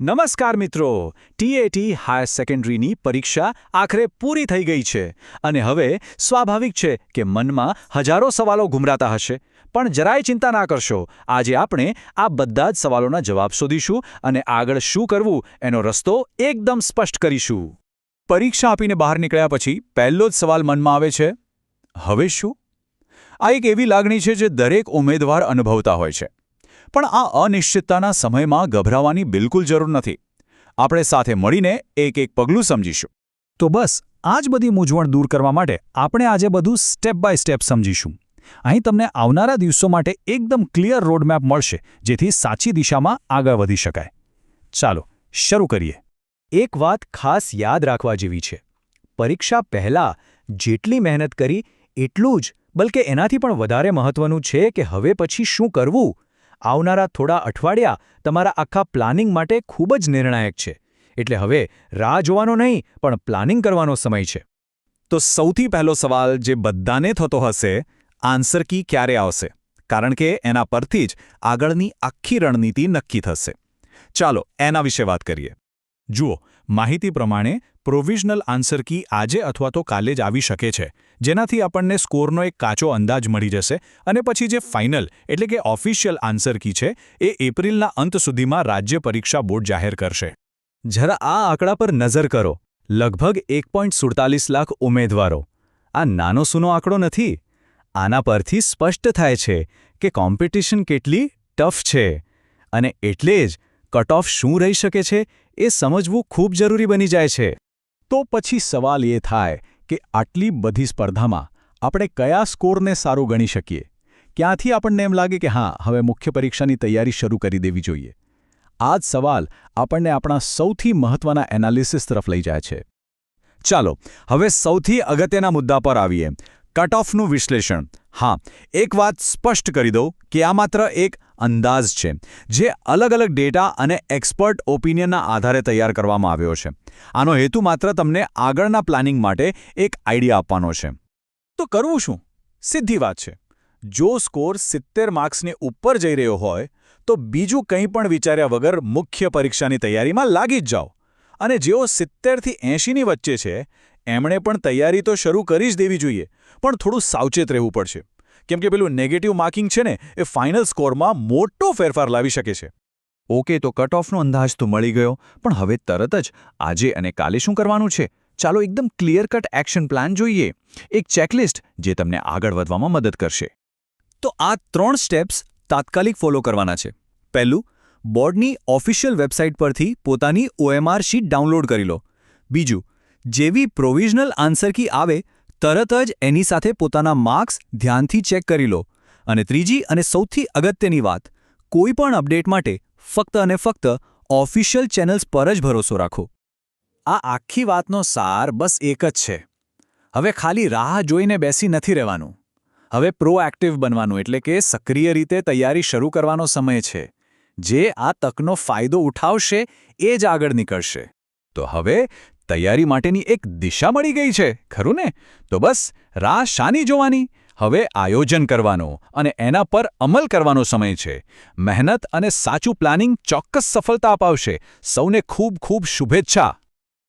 નમસ્કાર મિત્રો, TAT higher સેકન્ડરીની પરીક્ષા આખરે પૂરી થઈ ગઈ છે અને હવે સ્વાભાવિક છે કે મનમાં હજારો સવાલો ઘૂમરાતા હશે, પણ જરાય ચિંતા ના કરશો. આજે આપણે આ બધા જ સવાલોના જવાબ શોધીશું અને આગળ શું કરવું એનો રસ્તો એકદમ સ્પષ્ટ કરીશું. પરીક્ષા આપીને બહાર નીકળ્યા પછી પહેલો જ સવાલ મનમાં આવે છે, હવે શું? આ એક એવી લાગણી છે જે દરેક ઉમેદવાર અનુભવતા હોય છે. પણ આ અનિશ્ચિતતાના સમયમાં ગભરાવાની બિલકુલ જરૂર નથી. આપણે સાથે મળીને એક એક પગલું સમજીશું. તો બસ આ જ બધી મૂંઝવણ દૂર કરવા માટે આપણે આજે બધું સ્ટેપ બાય સ્ટેપ સમજીશું. અહીં તમને આવનારા દિવસો માટે એકદમ ક્લિયર રોડમેપ મળશે, જેથી સાચી દિશામાં આગળ વધી શકાય. ચાલો શરૂ કરીએ. એક વાત ખાસ યાદ રાખવા જેવી છે. પરીક્ષા પહેલાં જેટલી મહેનત કરી એટલું જ, બલકે એનાથી પણ વધારે મહત્વનું છે કે હવે પછી શું કરવું. આવનારા થોડા અઠવાડિયા તમારા આખા પ્લાનિંગ માટે ખૂબ જ નિર્ણાયક છે. એટલે હવે રાહ જોવાનો નહીં, પણ પ્લાનિંગ કરવાનો સમય છે. તો સૌથી પહેલો સવાલ જે બધાને થતો હશે, આન્સર કી ક્યારે આવશે? કારણ કે એના પરથી જ આગળની આખી રણનીતિ નક્કી થશે. ચાલો એના વિશે વાત કરીએ. જુઓ, માહિતી પ્રમાણે પ્રોવિઝનલ આન્સર કી આજે અથવા તો કાલે જ આવી શકે છે, જેનાથી આપણને સ્કોરનો એક કાચો અંદાજ મળી જશે અને પછી જે ફાઇનલ એટલે કે ઓફિશિયલ આન્સર કી છે એ એપ્રિલના અંત સુધીમાં રાજ્ય પરીક્ષા બોર્ડ જાહેર કરશે. જરા આ આંકડા પર નજર કરો. લગભગ 1.47 લાખ ઉમેદવારો. આ નાનો સૂનો આંકડો નથી. આના પરથી સ્પષ્ટ થાય છે કે કોમ્પિટિશન કેટલી ટફ છે અને એટલે જ કટ ઓફ શું રહી શકે છે એ સમજવું ખૂબ જરૂરી બની જાય છે. તો પછી સવાલ એ થાય કે આટલી બધી સ્પર્ધામાં આપણે કયા સ્કોરને સારું ગણી શકીએ? ક્યાંથી આપણને એમ લાગે કે હા, હવે મુખ્ય પરીક્ષાની તૈયારી શરૂ કરી દેવી જોઈએ? આ જ સવાલ આપણને આપણા સૌથી મહત્વના એનાલિસિસ તરફ લઈ જાય છે. ચાલો હવે સૌથી અગત્યના મુદ્દા પર આવીએ, કટ ઓફનું વિશ્લેષણ. હા, એક વાત સ્પષ્ટ કરી દઉં કે આ માત્ર એક અંદાજ છે, જે અલગ અલગ ડેટા અને એક્સપર્ટ ઓપિનિયનના આધારે તૈયાર કરવામાં આવ્યો છે. આનો હેતુ માત્ર તમને આગળના પ્લાનિંગ માટે એક આઈડિયા આપવાનો છે. તો કરવું શું? સીધી વાત છે. જો સ્કોર 70 માર્ક્સની ઉપર જઈ રહ્યો હોય તો બીજું કંઈ પણ વિચાર્યા વગર મુખ્ય પરીક્ષાની તૈયારીમાં લાગી જ જાઓ. અને જેઓ 70થી 80ની વચ્ચે છે એમણે પણ તૈયારી તો શરૂ કરી જ દેવી જોઈએ, પણ થોડું સાવચેત રહેવું પડશે. કેમ કે પેલું નેગેટિવ માર્કિંગ છે ને, એ ફાઇનલ સ્કોરમાં મોટો ફેરફાર લાવી શકે છે. ઓકે, તો કટ ઓફનો અંદાજ તો મળી ગયો, પણ હવે તરત જ આજે અને કાલે શું કરવાનું છે? ચાલો એકદમ ક્લિયર કટ એક્શન પ્લાન જોઈએ. એક ચેકલિસ્ટ જે તમને આગળ વધવામાં મદદ કરશે. તો આ 3 સ્ટેપ્સ તાત્કાલિક ફોલો કરવાના છે. પહેલું, બોર્ડની ઓફિશિયલ વેબસાઇટ પરથી પોતાની OMR શીટ ડાઉનલોડ કરી લો. બીજું, જેવી પ્રોવિઝનલ આન્સર કી આવે તરત જ એની સાથે પોતાના માર્ક્સ ધ્યાનથી ચેક કરી લો. અને ત્રીજી અને સૌથી અગત્યની વાત, કોઈ પણ અપડેટ માટે ફક્ત અને ફક્ત ઓફિશિયલ ચેનલ્સ પર જ ભરોસો રાખો. આ આખી વાતનો સાર બસ એક જ છે. હવે ખાલી રાહ જોઈને બેસી નથી રહેવાનું. હવે પ્રોએક્ટિવ બનવાનું, એટલે કે સક્રિય રીતે તૈયારી શરૂ કરવાનો સમય છે. જે આ તકનો ફાયદો ઉઠાવશે એ જ આગળ નીકળશે. તો હવે તૈયારી માટેની એક દિશા મળી ગઈ છે, ખરું ને? તો બસ રાહ શાની જોવાની? હવે આયોજન કરવાનો અને એના પર અમલ કરવાનો સમય છે. મહેનત અને સાચું પ્લાનિંગ ચોક્કસ સફળતા અપાવશે. સૌને ખૂબ ખૂબ શુભેચ્છા.